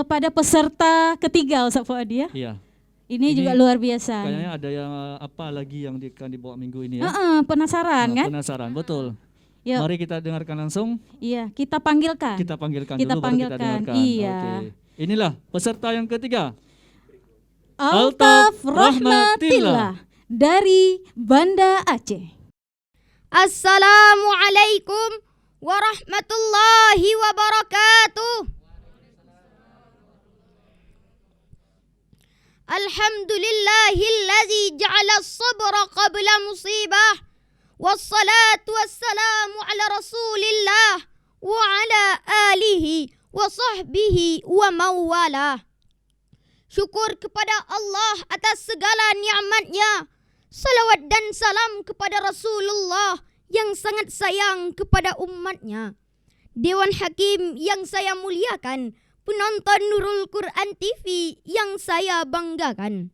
pada peserta ketiga Ustaz Fuadi ya. Iya. Ini juga luar biasa. Kayaknya ada yang apa lagi yang akan dibawa minggu ini ya? Penasaran kan? Penasaran, betul. Yuk. Mari kita dengarkan langsung. Iya, kita panggilkan. Kita panggilkan Kita dulu panggilkan. baru kita dengarkan. Iya. Oke. Inilah peserta yang ketiga. Altaf Rahmatillah dari Banda Aceh. Assalamualaikum warahmatullahi wabarakatuh. Alhamdulillahilladzi ja'ala as-sabra qabla musibah. Wassalatu wassalamu ala rasulillah wa ala alihi wa sahbihi wa mawalah. Syukur kepada Allah atas segala nikmatnya. Salawat dan salam kepada Rasulullah yang sangat sayang kepada umatnya. Dewan Hakim yang saya muliakan, penonton Nurul Quran TV yang saya banggakan.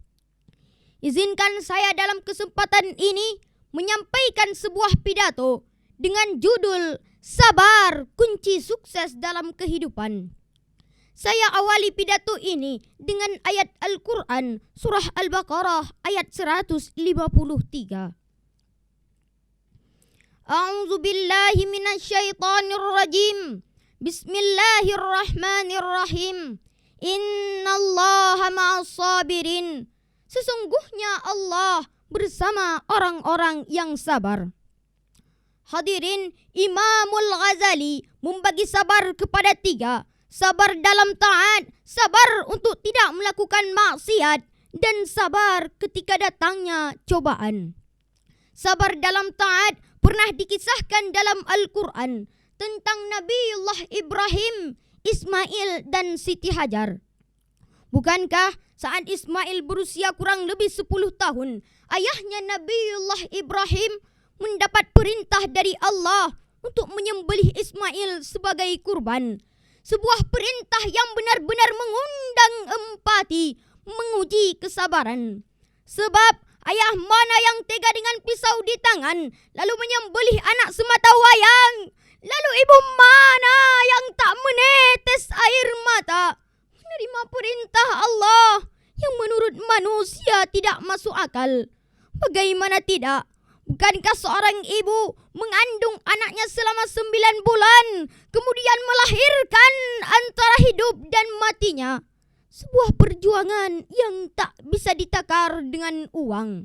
Izinkan saya dalam kesempatan ini menyampaikan sebuah pidato dengan judul Sabar Kunci Sukses dalam Kehidupan. Saya awali pidato ini dengan ayat Al-Quran surah Al-Baqarah ayat 153. A'udzu billahi minasyaitonir rajim. Bismillahirrahmanirrahim. Innallaha ma'as sabirin. Sesungguhnya Allah bersama orang-orang yang sabar. Hadirin, Imamul Ghazali membagi sabar kepada 3. Sabar dalam taat, sabar untuk tidak melakukan maksiat, dan sabar ketika datangnya cobaan. Sabar dalam taat pernah dikisahkan dalam Al-Quran tentang Nabiullah Ibrahim, Ismail, dan Siti Hajar. Bukankah saat Ismail berusia kurang lebih 10 tahun, ayahnya Nabiullah Ibrahim mendapat perintah dari Allah untuk menyembelih Ismail sebagai kurban. Sebuah perintah yang benar-benar mengundang empati, menguji kesabaran. Sebab ayah mana yang tega dengan pisau di tangan, lalu menyembelih anak semata wayang? Lalu ibu mana yang tak menetes air mata menerima perintah Allah yang menurut manusia tidak masuk akal? Bagaimana tidak? Bukankah seorang ibu mengandung anaknya selama 9 bulan, kemudian melahirkan antara hidup dan matinya? Sebuah perjuangan yang tak bisa ditakar dengan uang.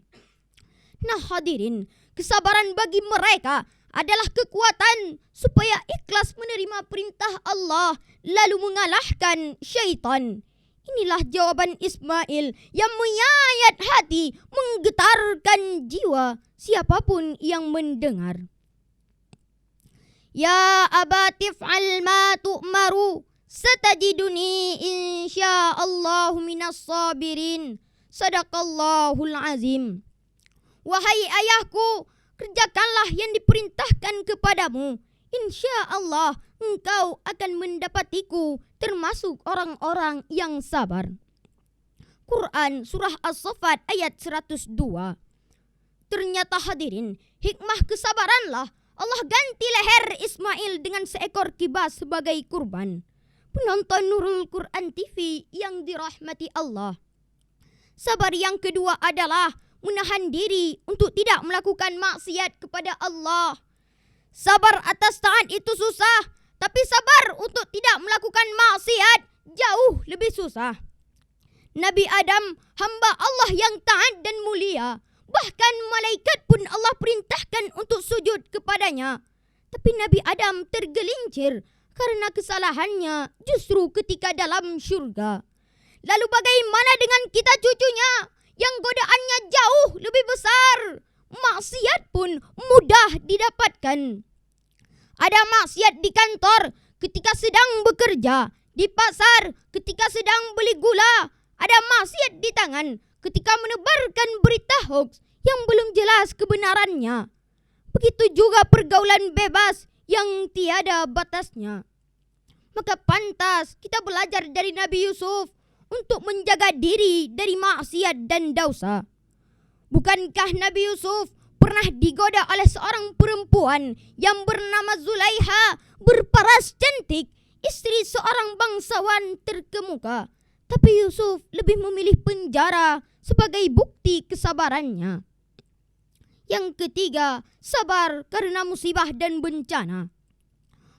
Nah hadirin, kesabaran bagi mereka adalah kekuatan supaya ikhlas menerima perintah Allah lalu mengalahkan syaitan. Inilah jawaban Ismail yang menyayat hati, menggetarkan jiwa siapapun yang mendengar. Ya abati f'al ma tu'maru satajiduni insyaallahu minas sabirin. Sadaqallahul azim. Wahai ayahku, kerjakanlah yang diperintahkan kepadamu. InsyaAllah engkau akan mendapatiku termasuk orang-orang yang sabar. Quran surah As-Saffat ayat 102. Ternyata hadirin, hikmah kesabaranlah Allah ganti leher Ismail dengan seekor kibas sebagai kurban. Penonton Nurul Quran TV yang dirahmati Allah. Sabar yang kedua adalah menahan diri untuk tidak melakukan maksiat kepada Allah. Sabar atas taat itu susah, tapi sabar untuk tidak melakukan maksiat jauh lebih susah. Nabi Adam, hamba Allah yang taat dan mulia. Bahkan malaikat pun Allah perintahkan untuk sujud kepadanya. Tapi Nabi Adam tergelincir karena kesalahannya justru ketika dalam syurga. Lalu bagaimana dengan kita cucunya yang godaannya jauh lebih besar? Maksiat pun mudah didapatkan. Ada maksiat di kantor ketika sedang bekerja, di pasar ketika sedang beli gula. Ada maksiat di tangan ketika menebarkan berita hoax yang belum jelas kebenarannya. Begitu juga pergaulan bebas yang tiada batasnya. Maka pantas kita belajar dari Nabi Yusuf untuk menjaga diri dari maksiat dan dosa. Bukankah Nabi Yusuf pernah digoda oleh seorang perempuan yang bernama Zulaiha, berparas cantik, istri seorang bangsawan terkemuka. Tapi Yusuf lebih memilih penjara sebagai bukti kesabarannya. Yang ketiga, sabar karena musibah dan bencana.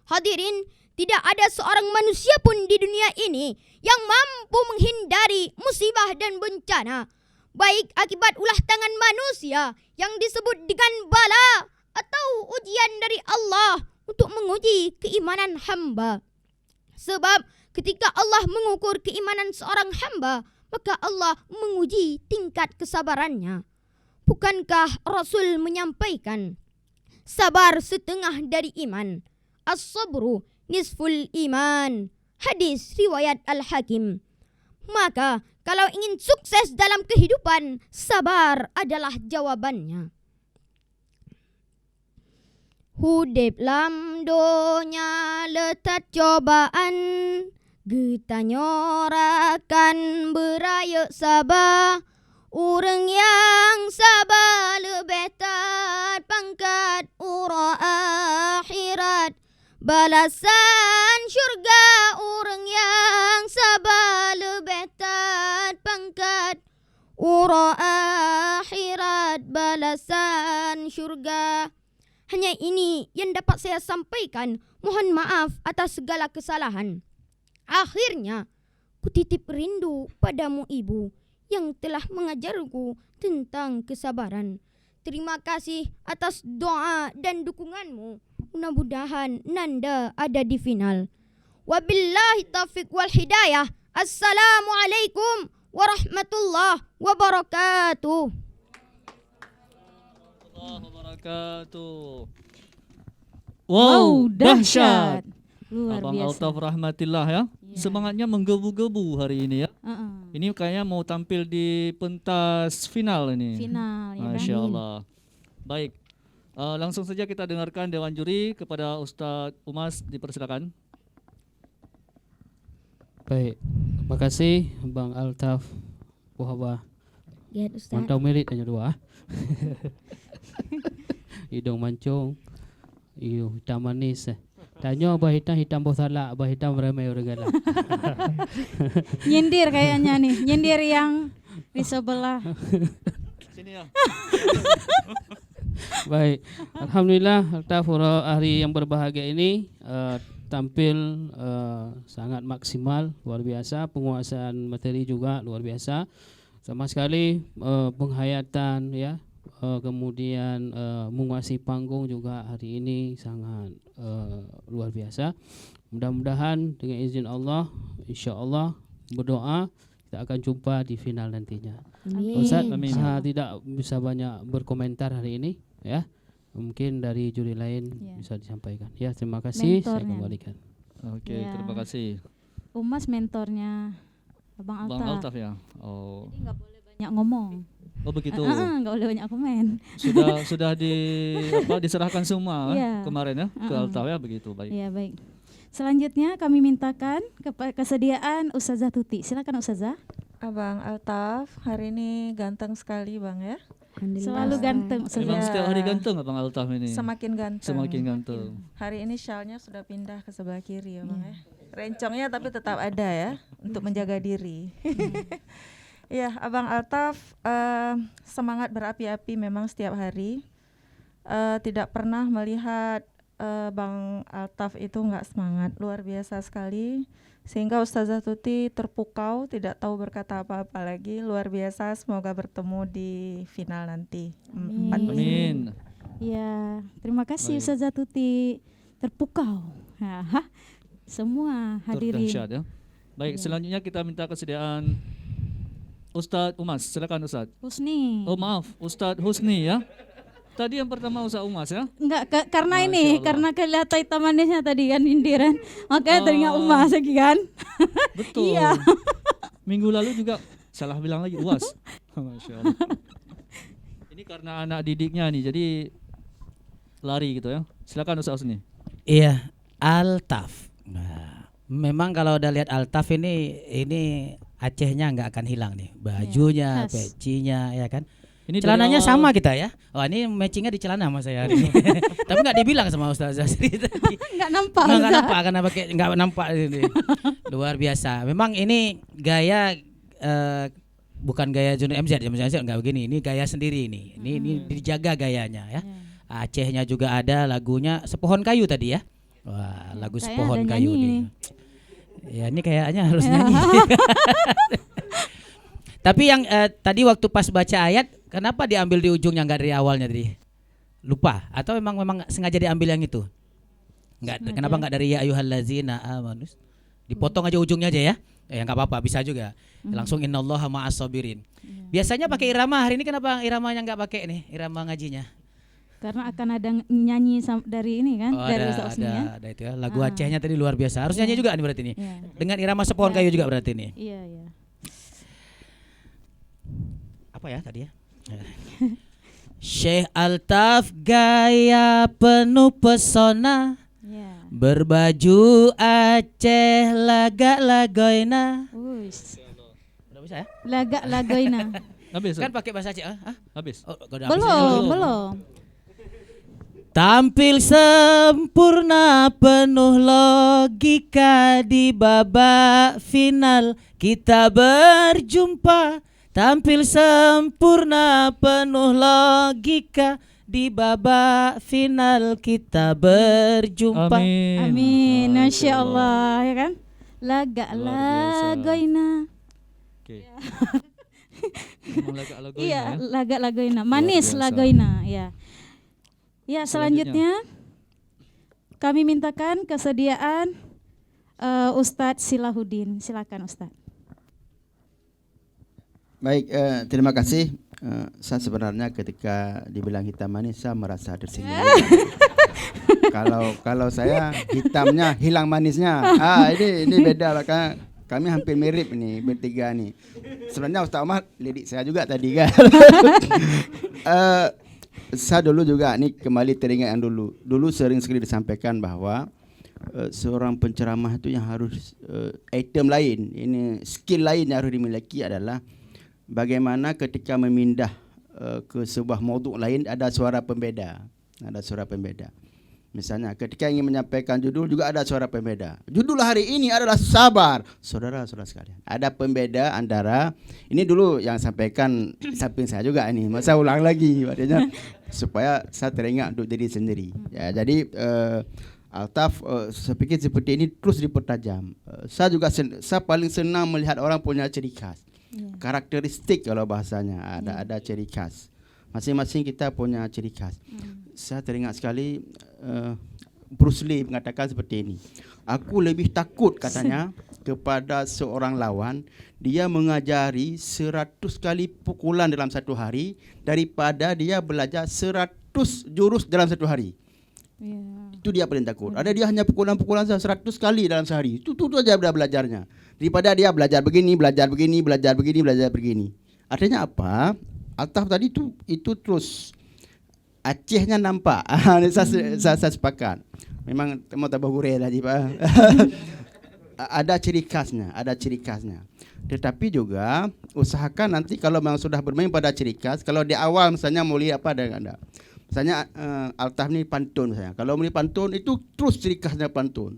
Hadirin, tidak ada seorang manusia pun di dunia ini yang mampu menghindari musibah dan bencana, baik akibat ulah tangan manusia yang disebut dengan bala atau ujian dari Allah untuk menguji keimanan hamba. Sebab ketika Allah mengukur keimanan seorang hamba, maka Allah menguji tingkat kesabarannya. Bukankah Rasul menyampaikan, sabar setengah dari iman, as-sabru nisful iman. Hadis riwayat Al-Hakim. Maka kalau ingin sukses dalam kehidupan, sabar adalah jawabannya. Hudip lam donya letak cobaan, getanyorakan beraya sabar. Orang yang sabar lebih tat pangkat ura akhirat. Balasan syurga orang yang sabar lebih tat pangkat ura akhirat. Balasan syurga. Hanya ini yang dapat saya sampaikan. Mohon maaf atas segala kesalahan. Akhirnya, ku titip rindu padamu ibu yang telah mengajarku tentang kesabaran. Terima kasih atas doa dan dukunganmu. Mudah-mudahan Nanda ada di final. Wabillahi taufiq wal hidayah. Assalamualaikum warahmatullahi wabarakatuh. Wabarakatuh. Wow, dahsyat. Luar Abang biasa. Altaf Rahmatillah ya. Semangatnya menggebu-gebu hari ini ya. Ini kayaknya mau tampil di pentas final ini. Final, ya kan? Masya Allah. Baik, langsung saja kita dengarkan Dewan Juri. Kepada Ustadz Umas dipersilakan. Baik, terima kasih Bang Altaf Wahaba. Ya, Ustaz. Mantau merit hanya dua. Hidung mancung, hitam manis. Tanya abah hitam bawah salak, abah hitam ramai orang galak. Nyindir kayaknya nih, nyindir yang di sebelah. Sini ya. Baik, alhamdulillah Altaf hari yang berbahagia ini tampil sangat maksimal, luar biasa. Penguasaan materi juga luar biasa. Sama sekali penghayatan ya. Kemudian menguasai panggung juga hari ini sangat luar biasa. Mudah-mudahan dengan izin Allah, insya Allah berdoa kita akan jumpa di final nantinya. Amin. Ustaz, Amin. tidak bisa banyak berkomentar hari ini ya. Mungkin dari juri lain Ya. bisa disampaikan. Ya, terima kasih. Saya Mentornya. kembalikan. Oke, Ya. terima kasih. Umas mentornya Abang Bang Altaf. Altaf ya. Oh, Jadi nggak boleh banyak ngomong. oh begitu. Nggak boleh banyak komen. Sudah diserahkan semua Iya. kemarin ya ke Altaf ya, begitu. Baik. Iya, baik. Selanjutnya kami mintakan kesediaan Ustazah Tuti. Silakan Ustazah. Abang Altaf, hari ini ganteng sekali Bang ya. Selalu ganteng Ustazah. Memang Iya. setiap hari ganteng Abang Altaf ini. Semakin ganteng. Semakin ganteng. Hari ini syalnya sudah pindah ke sebelah kiri ya Bang ya. Rencongnya tapi tetap ada ya untuk menjaga diri. Iya, Abang Altaf semangat berapi-api memang setiap hari. Tidak pernah melihat Bang Altaf itu nggak semangat, luar biasa sekali. Sehingga Ustazah Tuti terpukau, tidak tahu berkata apa-apa lagi. Luar biasa, semoga bertemu di final nanti. Amin. 4 besar. Amin. Iya, terima kasih Baik. Ustazah Tuti. Terpukau. Hah, semua hadirin. Terdahsyat ya. Baik, selanjutnya kita minta kesediaan Ustadz Umas. Silakan Ustadz. Husni. Oh maaf, Ustadz Husni ya. Tadi yang pertama Ustadz Umas ya. Enggak, karena Masya ini, Allah. karena kelihatan hitam manisnya tadi kan nyindiran. Makanya teringat Oh. Umas lagi kan. Betul. Iya. Minggu lalu juga salah bilang lagi UAS. Masya Allah. Ini karena anak didiknya nih, jadi lari gitu ya. Silakan Ustadz Husni. Iya, Altaf. Nah, memang kalau udah lihat Altaf ini Acehnya nggak akan hilang nih. Bajunya, khas. pecinya, ya kan. Ini dari Celananya awal. sama kita ya. Oh ini matchingnya di celana sama saya hari ini. Tapi nggak dibilang sama Ustaz Zasri tadi. Nggak nampak. Nggak Ustaz. nampak karena pakai nggak nampak ini. Luar biasa. Memang ini gaya bukan gaya Junior MZ, nggak begini. Ini gaya sendiri ini. Ini dijaga gayanya ya. Acehnya juga ada lagunya Sepohon Kayu tadi ya. Wah, lagu Kayaknya Sepohon ada Kayu nyanyi nih. nih. Ya ini kayaknya harus nyanyi. Tapi yang tadi waktu pas baca ayat, kenapa diambil di ujungnya nggak dari awalnya tadi? Lupa atau memang sengaja diambil yang itu? Nggak, kenapa nggak dari ya ayyuhallazina amanu? Dipotong aja ujungnya aja ya? Ya nggak apa-apa, bisa juga. Langsung innallaha ma'as sabirin. Biasanya pakai irama, hari ini kenapa iramanya nggak pakai nih? Irama ngajinya? Karena akan ada nyanyi dari ini kan, Oh, dari ada, Ustaz Usni ya. ada itu ya. Lagu Acehnya tadi luar biasa. Harus nyanyi juga nih berarti nih. Iya. Dengan irama Sepohon Kayu juga berarti nih. Iya, iya. Apa ya tadi ya? Syekh Altaf gaya penuh pesona, Iya. berbaju Aceh lagak-lagoina. Uish. Udah bisa ya? Lagak lagoina. Habis. Kan pakai bahasa Aceh. Habis. Oh, udah habis ya? Belum. Tampil sempurna penuh logika di babak final kita berjumpa. Tampil sempurna penuh logika di babak final kita berjumpa. Amin. Amin. Masya Allah ya kan? Lagak Luar biasa. lagoina. Oke. Memang lagak lagu ini Iya, ya. lagak lagoina. Manis biasa. lagoina, ya. Ya, Selanjutnya. selanjutnya kami mintakan kesediaan Ustadz Silahuddin. Silakan Ustadz. Baik, terima kasih. Saya sebenarnya ketika dibilang hitam manis saya merasa tersinggung. Kalau saya hitamnya hilang manisnya. Ini beda makanya kami hampir mirip nih bertiga nih. Sebenarnya Ustaz Omar lirik saya juga tadi kan. Saya dulu juga nih kembali teringat yang dulu. Dulu sering sekali disampaikan bahwa seorang penceramah itu yang harus item lain, ini skill lain yang harus dimiliki adalah bagaimana ketika memindah ke sebuah maudhu' lain ada suara pembeda. Ada suara pembeda. Misalnya ketika ingin menyampaikan judul juga ada suara pembeda. Judul hari ini adalah sabar. Saudara-saudara sekalian, ada pembeda antara ini dulu yang sampaikan samping saya juga ini. Masa ulang lagi artinya supaya saya teringat untuk diri sendiri. Ya, jadi Altaf saya pikir seperti ini terus dipertajam. Saya juga saya paling senang melihat orang punya ciri khas. Karakteristik kalau bahasanya ada ciri khas. Masing-masing kita punya ciri khas. Saya teringat sekali Bruce Lee mengatakan seperti ini. Aku lebih takut katanya kepada seorang lawan dia mengajari 100 kali pukulan dalam satu hari daripada dia belajar 100 jurus dalam satu hari. Itu dia paling takut. Ada dia hanya pukulan-pukulan 100 kali dalam sehari. Itu aja belajarnya. Daripada dia belajar begini, belajar begini, belajar begini, belajar begini. Artinya apa? Altaf tadi itu terus Acehnya nampak. Saya sepakat. Memang mau tambah gurih tadi Pak. Ada ciri khasnya, Tetapi juga usahakan nanti kalau memang sudah bermain pada ciri khas, kalau di awal misalnya mau lihat apa ada. Misalnya Altaf ni pantun misalnya. Kalau mau pantun itu terus ciri khasnya pantun.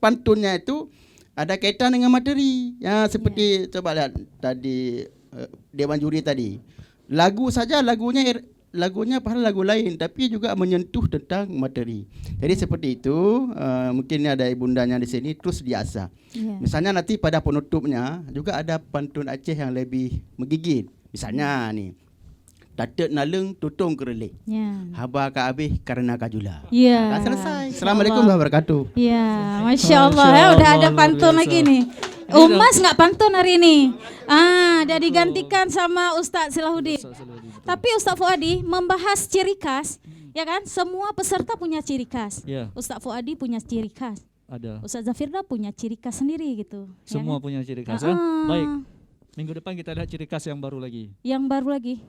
Pantunnya itu ada kaitan dengan materi. Ya seperti coba lihat tadi Dewan Juri tadi. Lagu saja lagunya padahal lagu lain tapi juga menyentuh tentang materi. Jadi seperti itu mungkin ada ibundanya di sini terus diasah. Misalnya nanti pada penutupnya juga ada pantun Aceh yang lebih menggigit. Misalnya nih Tatek naleng tutung kerelek. Haba ka habis karena kajula. Iya. Selesai. Assalamualaikum warahmatullahi wabarakatuh. Iya, Masya Allah ya udah ada pantun lagi nih. Umas nggak pantun hari ini. Udah digantikan sama Ustadz Silahuddin. Tapi Ustadz Fuadi membahas ciri khas, ya kan? Semua peserta punya ciri khas. Iya. Ustadz Fuadi punya ciri khas. Ada. Ustadz Zafirda punya ciri khas sendiri gitu. Semua ya kan? punya ciri khas ya. Baik. Minggu depan kita lihat ciri khas yang baru lagi. Yang baru lagi.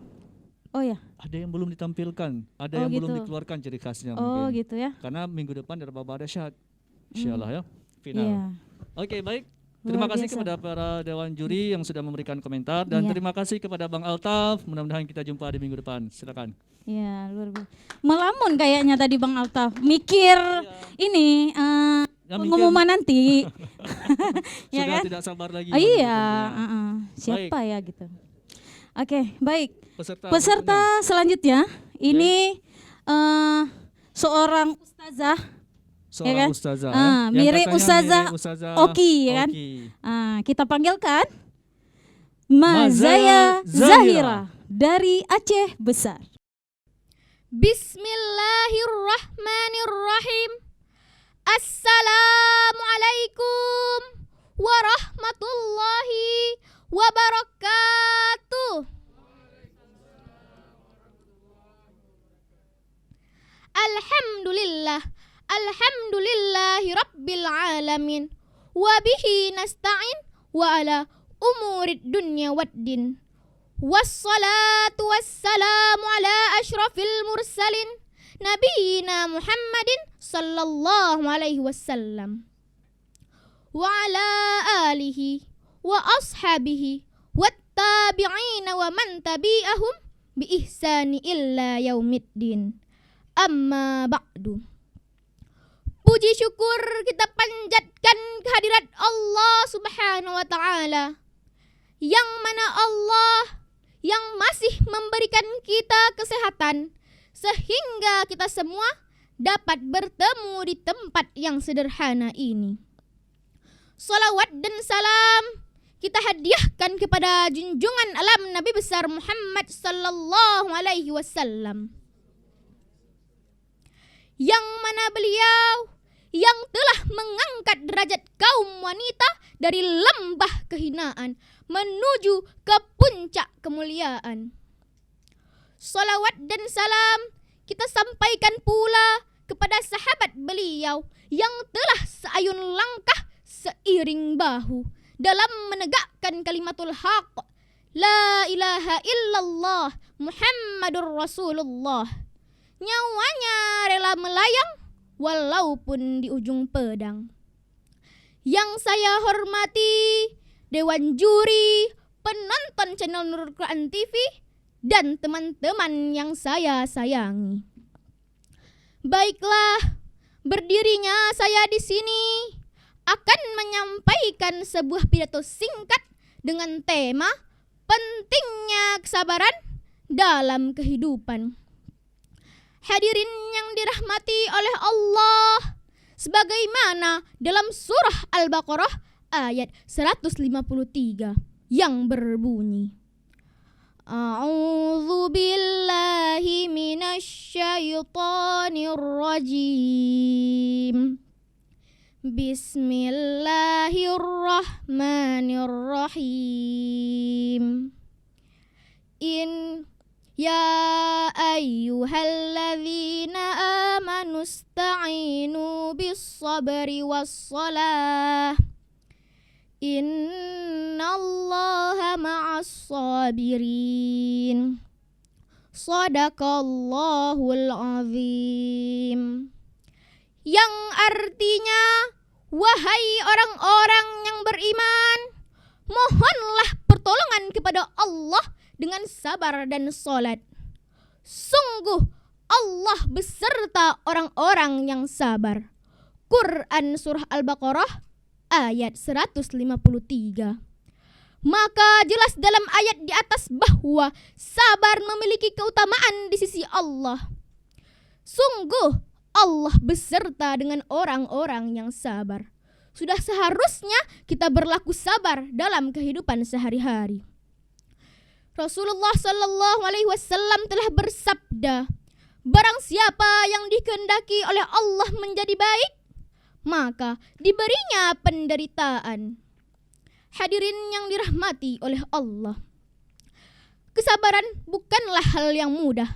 Oh ya. Ada yang belum ditampilkan, ada yang belum dikeluarkan ciri khasnya Oh mungkin. gitu ya. Karena minggu depan ada Baba Dahsyat. Insyaallah ya. Final. Iya. Oke, baik. Terima Luar kasih biasa. kepada para dewan juri yang sudah memberikan komentar dan Iya. terima kasih kepada Bang Altaf. Mudah-mudahan kita jumpa di minggu depan. Silakan. Ya, luar biasa. Melamun kayaknya tadi Bang Altaf. Mikir ini Ya, pengumuman nanti. Ya Sudah kan? tidak sabar lagi. Oh, iya, menontonnya. siapa ya gitu. Oke, baik. Peserta Peserta selanjutnya ini seorang ustazah, seorang kan? ustazah. Ah, Yang mirip katanya ustazah mirip ustazah Oki, ya kan? Oki. Kita panggilkan Mazaya Zahira dari Aceh Besar. Bismillahirrahmanirrahim. Assalamualaikum warahmatullahi wabarakatuh. Alhamdulillahi rabbil alamin. Wabihi nasta'in wa ala umurid dunya waddin. Wassalatu wassalamu ala ashrafil mursalin Nabiyina Muhammadin sallallahu alaihi wasallam wa ala alihi wa ashabihi wattabi'ina wa man tabi'ahum bi ihsani illa yaumiddin. Amma ba'du. Puji syukur kita panjatkan kehadirat Allah Subhanahu wa taala, yang mana Allah yang masih memberikan kita kesehatan sehingga kita semua dapat bertemu di tempat yang sederhana ini. Salawat dan salam kita hadiahkan kepada junjungan alam Nabi besar Muhammad sallallahu alaihi wasallam, yang mana beliau yang telah mengangkat derajat kaum wanita dari lembah kehinaan menuju ke puncak kemuliaan. Salawat dan salam kita sampaikan pula kepada sahabat beliau yang telah seayun langkah seiring bahu dalam menegakkan kalimatul haq, la ilaha illallah Muhammadur Rasulullah. Nyawanya rela melayang walaupun di ujung pedang. Yang saya hormati dewan juri, penonton channel Nurul Quran TV, dan teman-teman yang saya sayangi. Baiklah, berdirinya saya di sini akan menyampaikan sebuah pidato singkat dengan tema pentingnya kesabaran dalam kehidupan. Hadirin yang dirahmati oleh Allah, sebagaimana dalam surah Al-Baqarah ayat 153 yang berbunyi, A'udzu billahi minasyaitonir rajim. Bismillahirrahmanirrahim. Ya ayyuhalladzina amanu ista'inu bis-sabri was-salah. Innallaha ma'as-sabirin. Shadaqallahul azim. Yang artinya, wahai orang-orang yang beriman, mohonlah pertolongan kepada Allah dengan sabar dan salat. Sungguh Allah beserta orang-orang yang sabar. Quran surah Al-Baqarah ayat 153. Maka jelas dalam ayat di atas bahwa sabar memiliki keutamaan di sisi Allah. Sungguh Allah beserta dengan orang-orang yang sabar. Sudah seharusnya kita berlaku sabar dalam kehidupan sehari-hari. Rasulullah sallallahu alaihi wasallam telah bersabda, barang siapa yang dikehendaki oleh Allah menjadi baik, maka diberinya penderitaan. Hadirin yang dirahmati oleh Allah, kesabaran bukanlah hal yang mudah,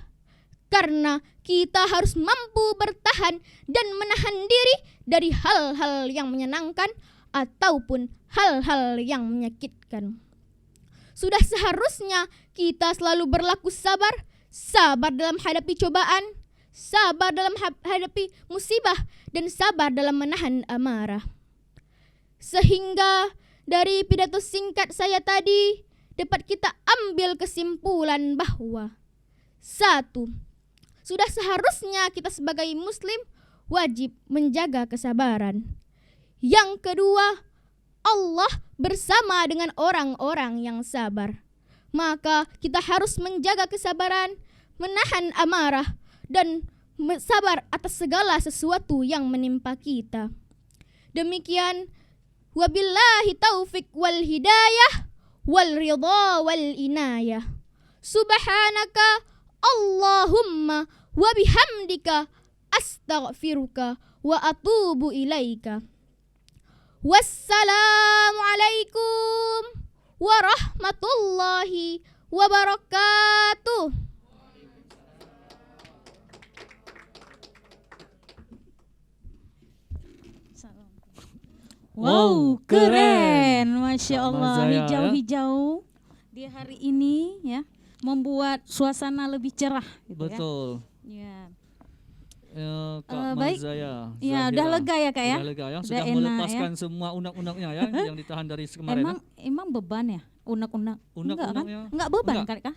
karena kita harus mampu bertahan dan menahan diri dari hal-hal yang menyenangkan ataupun hal-hal yang menyakitkan. Sudah seharusnya kita selalu berlaku sabar, sabar dalam hadapi cobaan, sabar dalam hadapi musibah, dan sabar dalam menahan amarah. Sehingga dari pidato singkat saya tadi dapat kita ambil kesimpulan bahwa 1. Sudah seharusnya kita sebagai muslim wajib menjaga kesabaran. Yang kedua, Allah bersama dengan orang-orang yang sabar. Maka kita harus menjaga kesabaran, menahan amarah, dan sabar atas segala sesuatu yang menimpa kita. Demikian, wabillahi taufik wal hidayah wal ridha wal inayah. Subhanaka Allahumma wa bihamdika astaghfiruka wa atubu ilaika. Wassalamualaikum warahmatullahi wabarakatuh. Wow, keren. Masya Kak Allah, Mazaya, hijau-hijau di hari ini ya, membuat suasana lebih cerah gitu Betul. ya. Kak baik. Mazaya. Ya, udah Zahira. lega ya Kak ya? Udah lega ya, Udah sudah enak, melepaskan semua unek-uneknya ya yang ditahan dari kemarin. Emang beban ya? Unek-unek? Enggak kan? Unek-uneknya. Enggak beban Enggak. kan Kak?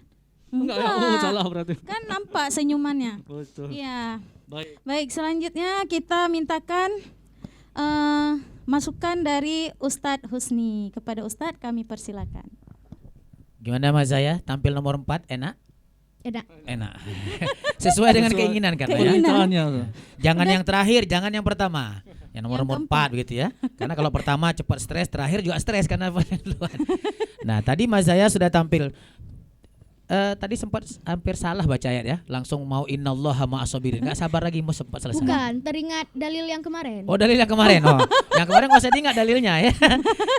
Enggak ya? Oh, salah berarti. Kan nampak senyumannya. Betul. Iya. Baik. Baik, selanjutnya kita mintakan masukan dari Ustadz Husni. Kepada Ustadz kami persilakan. Gimana Mas Zaya? Tampil nomor 4 enak? Enak. Enak. Sesuai dengan keinginan kan ya. Permintaannya tuh. Jangan yang terakhir, jangan yang pertama. Yang nomor Yang 4 begitu ya. Karena kalau pertama cepat stres, terakhir juga stres karena duluan. Nah, tadi Mas Zaya sudah tampil. Tadi sempat hampir salah baca ayat ya. Langsung mau innallaha ma'as-sabirin. Enggak sabar lagi mau sempat selesai. Bukan, teringat dalil yang kemarin. Oh, dalil yang kemarin. Oh. Yang kemarin enggak usah diingat dalilnya ya.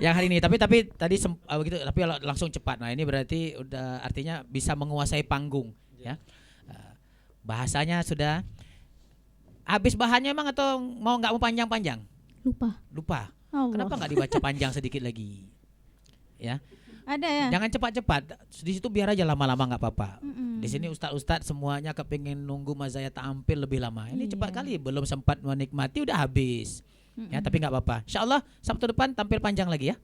Yang hari ini tapi tadi begitu tapi langsung cepat. Nah, ini berarti udah artinya bisa menguasai panggung ya. Bahasanya sudah habis bahannya emang atau nggak mau panjang-panjang? Lupa. Allah. Kenapa nggak dibaca panjang sedikit lagi? Ya. Ada ya? Jangan cepat-cepat. Di situ biar aja lama-lama nggak apa-apa. Mm-mm. Di sini ustadz semuanya kepingin nunggu Mas Zaya tampil lebih lama. Ini Iya. cepat kali, belum sempat menikmati udah habis. Ya, tapi nggak apa-apa. Insya Allah Sabtu depan tampil panjang lagi ya.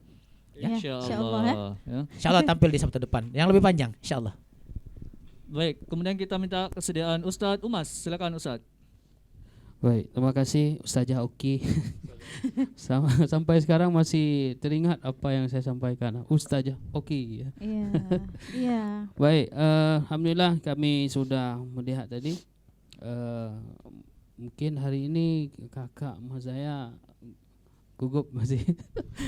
Ya, Insya insya Allah, ya. Allah. Ya. Insya Allah tampil di Sabtu depan yang lebih panjang. Insya Allah. Baik, kemudian kita minta kesediaan Ustadz Umas. Silakan Ustadz. Baik, terima kasih Ustazah Oki. Sampai sekarang masih teringat apa yang saya sampaikan. Ustazah Oki ya. Iya. Iya. Baik, alhamdulillah kami sudah melihat tadi. Mungkin hari ini kakak Mas Zaya gugup masih.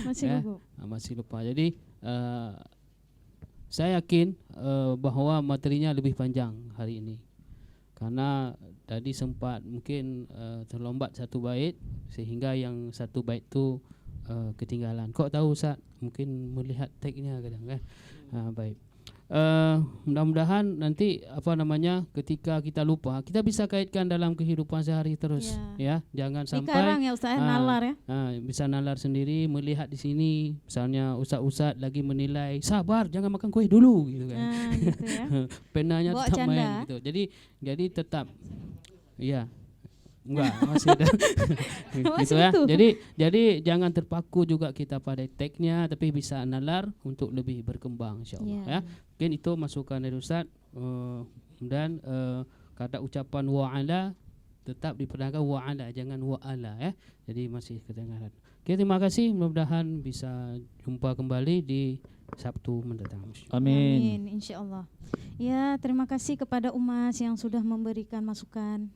Masih Ya, gugup. masih lupa. Jadi saya yakin bahwa materinya lebih panjang hari ini. Karena tadi sempat mungkin terlombat satu bait sehingga yang satu bait itu ketinggalan. Kok tahu Ustaz? Mungkin melihat tagnya kadang kan. Baik. Mudah-mudahan nanti ketika kita lupa kita bisa kaitkan dalam kehidupan sehari terus ya. Jangan sampai Dikarang ya Ustaz, nalar ya. Bisa nalar sendiri melihat di sini misalnya ustaz-ustaz lagi menilai sabar jangan makan kue dulu gitu kan. Gitu ya. Penanya Bawa tetap canda. main gitu. Jadi tetap ya enggak masih ada gitu Masih ya. utuh. Jadi jangan terpaku juga kita pada tagnya tapi bisa nalar untuk lebih berkembang insyaallah ya. Mungkin itu masukan dari Ustaz dan kata ucapan wa'ala tetap diperdengarkan wa'ala jangan wa'ala ya. Jadi masih kedengaran. Oke, terima kasih mudah-mudahan bisa jumpa kembali di Sabtu mendatang. Amin. Insyaallah. Ya, terima kasih kepada Umas yang sudah memberikan masukan.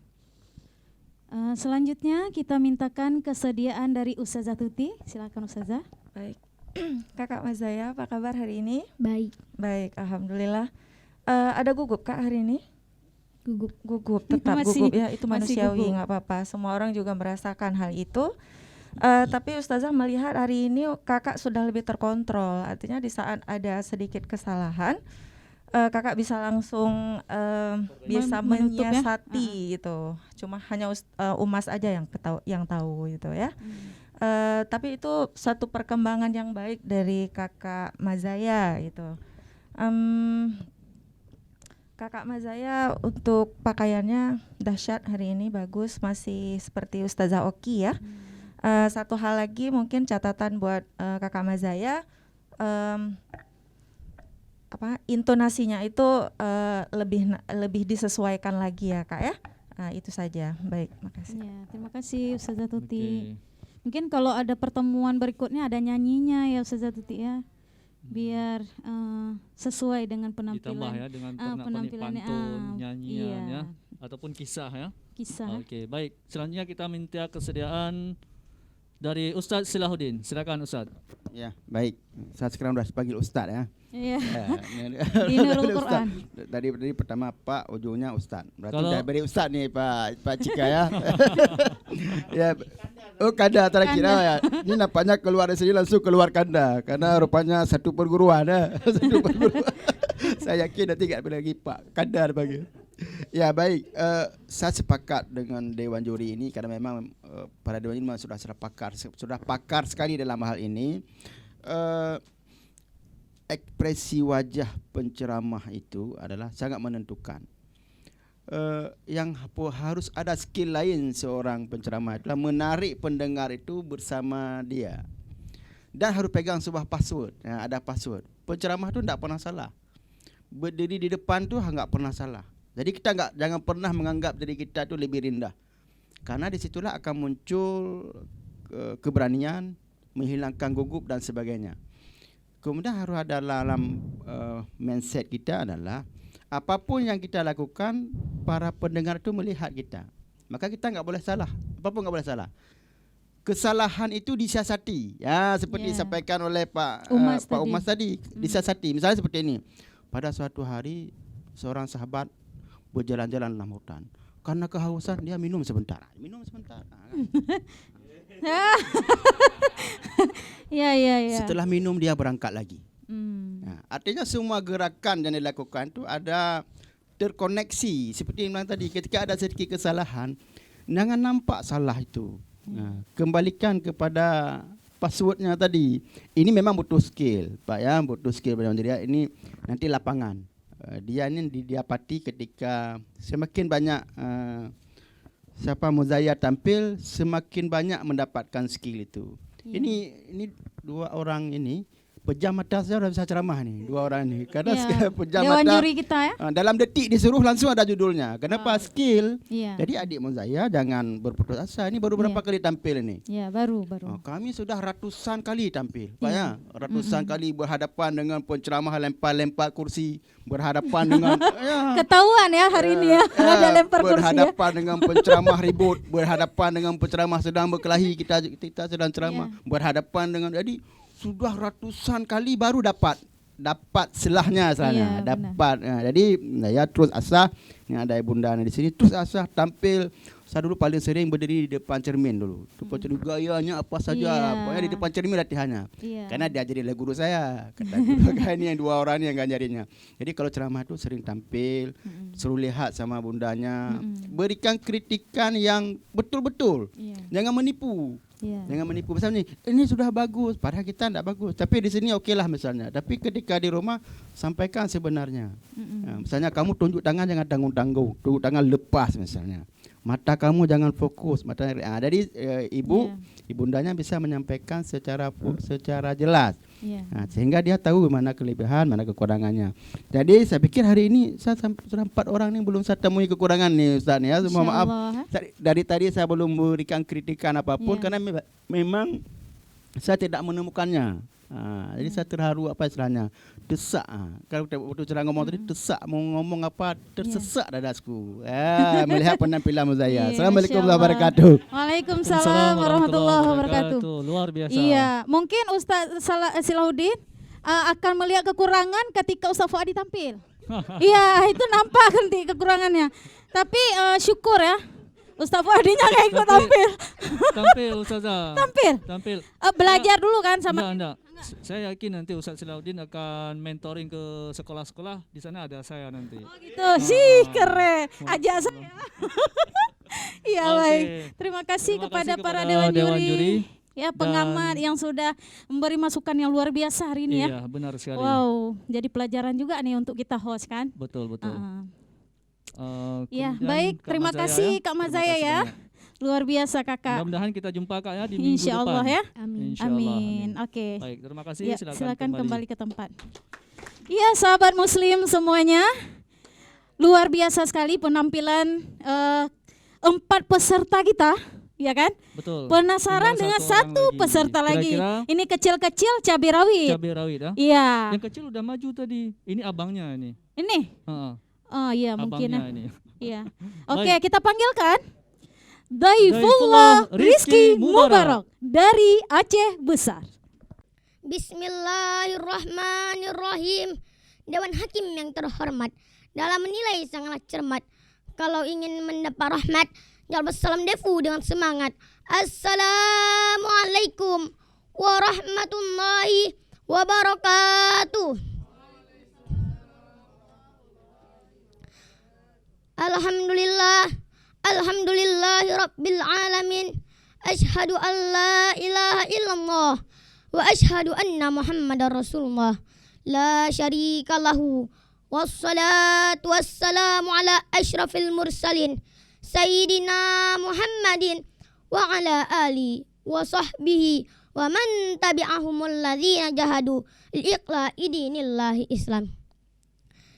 Selanjutnya kita mintakan kesediaan dari Ustazah Tuti. Silakan Ustazah. Baik. Kakak Mas Zaya, apa kabar hari ini? Baik. Baik, alhamdulillah. Ada gugup Kak hari ini? Gugup, tetap Masih- gugup ya, itu masih manusiawi, gugup. nggak apa-apa. Semua orang juga merasakan hal itu. Tapi Ustazah melihat hari ini kakak sudah lebih terkontrol. Artinya di saat ada sedikit kesalahan, kakak bisa langsung bisa Menutup ya? menyiasati gitu. Cuma hanya Umas aja yang tahu gitu ya. Tapi itu satu perkembangan yang baik dari kakak Mazaya gitu. Kakak Mazaya untuk pakaiannya dahsyat hari ini, bagus, masih seperti Ustazah Oki ya. Satu hal lagi mungkin catatan buat Kakak Mazaya, intonasinya itu lebih disesuaikan lagi ya Kak ya. Itu saja. Baik, makasih. Ya, terima kasih Ustazah Tuti. Oke. Mungkin kalau ada pertemuan berikutnya ada nyanyinya ya Ustazah Tuti ya. Biar sesuai dengan penampilan. Ditambah ya dengan penampilannya, pantun, nyanyian iya. ya, ataupun kisah ya. Kisah. Oke, baik. Selanjutnya kita minta kesediaan dari Ustadz Silahuddin. Silakan Ustadz. Ya, baik. Saya sekarang sudah dipanggil Ustadz ya. Iya. Di Nurul Quran. Tadi pertama Pak, ujungnya Ustadz. Berarti Kalau- dah beri Ustadz nih Pak Cika ya. Ya. Oh, kanda terakhir ya. Ini nampaknya keluar dari sini langsung keluar kanda karena rupanya satu perguruan ya. Satu perguruan. Saya yakin nanti enggak lagi Pak kanda dipanggil. Ya baik, saya sepakat dengan Dewan Juri ini karena memang para Dewan Juri memang sudah pakar sekali dalam hal ini. Ekspresi wajah penceramah itu adalah sangat menentukan. Yang harus ada skill lain seorang penceramah adalah menarik pendengar itu bersama dia. Dan harus pegang sebuah password. Ada password. Penceramah itu tidak pernah salah. Berdiri di depan tu enggak pernah salah. Jadi kita jangan pernah menganggap diri kita tu lebih rendah. Karena di situlah akan muncul keberanian, menghilangkan gugup dan sebagainya. Kemudian harus ada dalam mindset kita adalah apapun yang kita lakukan, para pendengar itu melihat kita. Maka kita enggak boleh salah. Apapun enggak boleh salah. Kesalahan itu disiasati. Ya, seperti disampaikan oleh Pak Umas tadi. Disiasati. Misalnya seperti ini. Pada suatu hari seorang sahabat berjalan-jalan dalam hutan. Karena kehausan dia minum sebentar. Ya. Setelah minum dia berangkat lagi. Artinya semua gerakan yang dilakukan itu ada terkoneksi. Seperti yang tadi, ketika ada sedikit kesalahan, jangan nampak salah itu. Kembalikan kepada passwordnya tadi. Ini memang butuh skill, Pak ya, butuh skill. Jadi ini nanti lapangan. Dia ini didapati ketika semakin banyak Muzaya tampil, semakin banyak mendapatkan skill itu. Ini dua orang ini pejam mata saya sudah bisa ceramah nih, dua orang ini. Karena pejam Dewan mata Juri kita ya. dalam detik disuruh langsung ada judulnya. Kenapa? Skill. Iya. Jadi adik Muzaya jangan berputus asa. Ini baru berapa kali tampil ini? Ya, baru. Kami sudah ratusan kali tampil, Pak ya. Ratusan kali berhadapan dengan penceramah lempar-lempar kursi, berhadapan dengan Ketahuan ya hari ini ya. Ada lempar kursi ya. berhadapan dengan penceramah ribut, berhadapan dengan penceramah sedang berkelahi, kita sedang ceramah, berhadapan dengan, jadi sudah ratusan kali baru dapat selahnya sana. Dapat. Jadi saya terus asah. Ini ada ibunda di sini, terus asah tampil. Saya dulu paling sering berdiri di depan cermin dulu. Depan cermin gayanya apa saja, pokoknya di depan cermin latihannya. Karena dia jadi oleh guru saya. Kata guru ini yang dua orang ini yang ngajarinya. Jadi kalau ceramah itu sering tampil, suruh lihat sama bundanya, berikan kritikan yang betul-betul. Jangan menipu. Jangan menipu. Misalnya ini sudah bagus, padahal kita tidak bagus. Tapi di sini okeylah misalnya. Tapi ketika di rumah sampaikan sebenarnya. Misalnya kamu tunjuk tangan jangan tanggung-tanggung, tunjuk tangan lepas misalnya. Mata kamu jangan fokus. Jadi ibundanya bisa menyampaikan secara jelas. Sehingga dia tahu mana kelebihan, mana kekurangannya. Jadi saya pikir hari ini saya sudah 4 orang ni belum saya temui kekurangan ni Ustaz ni ya. Mohon maaf. Dari tadi saya belum memberikan kritikan apapun karena memang saya tidak menemukannya. Jadi saya terharu apa istilahnya, desak. Kalau waktu cara ngomong tadi desak, mau ngomong apa tersesak dadasku. Melihat penampilan Muzaya. Assalamualaikum warahmatullahi wabarakatuh. Waalaikumsalam warahmatullahi wabarakatuh. Luar biasa. Iya, mungkin Ustaz Silahuddin akan melihat kekurangan ketika Ustaz Fuadi tampil. Iya, itu nampak nanti kekurangannya. Tapi syukur ya, Ustaz Fuadinya nggak ikut tampil. Tampil Ustazah. Tampil. Belajar dulu kan sama. Enggak. Saya yakin nanti Ustaz Silahuddin akan mentoring ke sekolah-sekolah. Di sana ada saya nanti. Oh gitu, sih keren. Ajak saya. Iya baik. Terima kasih kepada para Dewan Juri. Ya, pengamat yang sudah memberi masukan yang luar biasa hari ini ya. Iya, benar sekali. Wow, jadi pelajaran juga nih untuk kita host kan. Betul. Ya, baik. Terima kasih Kak Mazaya ya. Luar biasa kakak. Mudah-mudahan kita jumpa Kak ya di minggu Insya depan. Allah ya. Amin. Insya Allah, Amin. Oke. Baik, terima kasih. Ya, Silakan silakan kembali ke tempat. Iya, sahabat Muslim semuanya, luar biasa sekali penampilan 4 peserta kita, ya kan? Betul. Penasaran Tinggal dengan satu orang satu peserta lagi. Kira-kira Ini kecil-kecil cabai rawit. cabai rawit ya. Iya. Yang kecil udah maju tadi. Ini abangnya ini. Ini. Heeh. Oh iya mungkin. Abangnya ini. Iya. Baik. Oke, kita panggilkan Daifullah Daifullah Rizky Rizky Mubarak Mubarak dari Aceh Besar. Bismillahirrahmanirrahim. Dewan Hakim yang terhormat, dalam menilai sangatlah cermat. Kalau ingin mendapat rahmat, jangan bersalam defu dengan semangat. Assalamualaikum warahmatullahi wabarakatuh. Alhamdulillah, alhamdulillahi rabbil alamin. Ashhadu an la ilaha illallah wa ashhadu anna muhammadar rasulullah. La syarika lahu. Wassalatu wassalamu ala asyrafil mursalin Sayyidina Muhammadin wa ala ali wa sahbihi wa man tabi'ahumul ladzina jahadu li'iqla'i dinillahi Islam.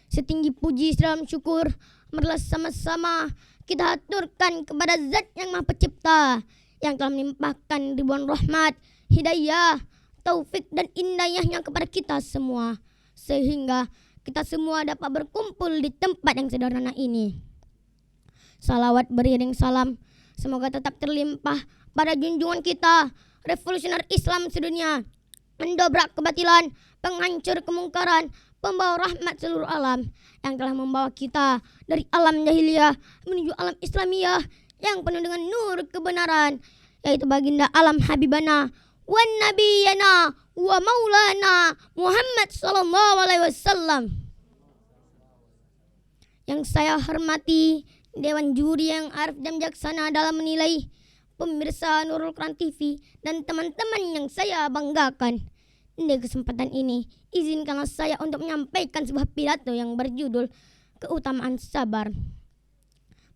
Setinggi puji dalam syukur marilah sama-sama kita aturkan kepada Zat yang Maha Pencipta yang telah melimpahkan ribuan rahmat, hidayah, taufik dan indahnya kepada kita semua, sehingga kita semua dapat berkumpul di tempat yang sederhana ini. Salawat beriring salam semoga tetap terlimpah pada junjungan kita, revolusioner Islam sedunia, mendobrak kebatilan, penghancur kemungkaran, pembawa rahmat seluruh alam, yang telah membawa kita dari alam jahiliyah menuju alam Islamiyah yang penuh dengan nur kebenaran, yaitu baginda alam Habibana wa nabiyana wa maulana Muhammad sallallahu alaihi wasallam. Yang saya hormati Dewan Juri yang arif dan bijaksana dalam menilai, pemirsa Nurul Quran TV dan teman-teman yang saya banggakan. Di kesempatan ini, izinkanlah saya untuk menyampaikan sebuah pidato yang berjudul Keutamaan Sabar.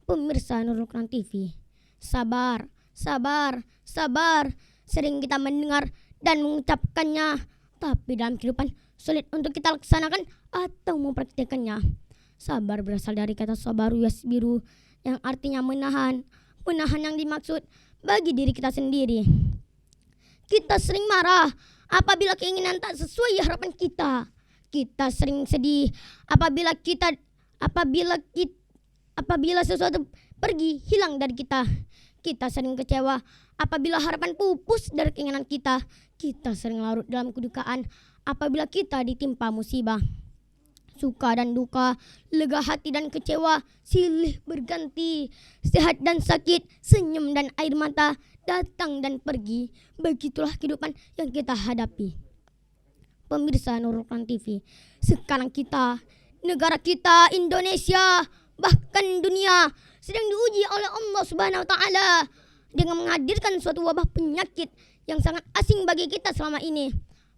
Pemirsa Nurul Quran TV, sabar, sabar, sabar. Sering kita mendengar dan mengucapkannya, tapi dalam kehidupan sulit untuk kita laksanakan atau mempraktikkannya. Sabar berasal dari kata sabaru yasbiru yang artinya menahan. Menahan yang dimaksud bagi diri kita sendiri. Kita sering marah apabila keinginan tak sesuai harapan kita. Kita sering sedih apabila sesuatu pergi hilang dari kita. Kita sering kecewa apabila harapan pupus dari keinginan kita. Kita sering larut dalam kedukaan apabila kita ditimpa musibah. Suka dan duka, lega hati dan kecewa, silih berganti. Sehat dan sakit, senyum dan air mata, datang dan pergi. Begitulah kehidupan yang kita hadapi. Pemirsa Nurul Quran TV, sekarang kita, negara kita, Indonesia, bahkan dunia sedang diuji oleh Allah Subhanahu wa taala dengan menghadirkan suatu wabah penyakit yang sangat asing bagi kita selama ini.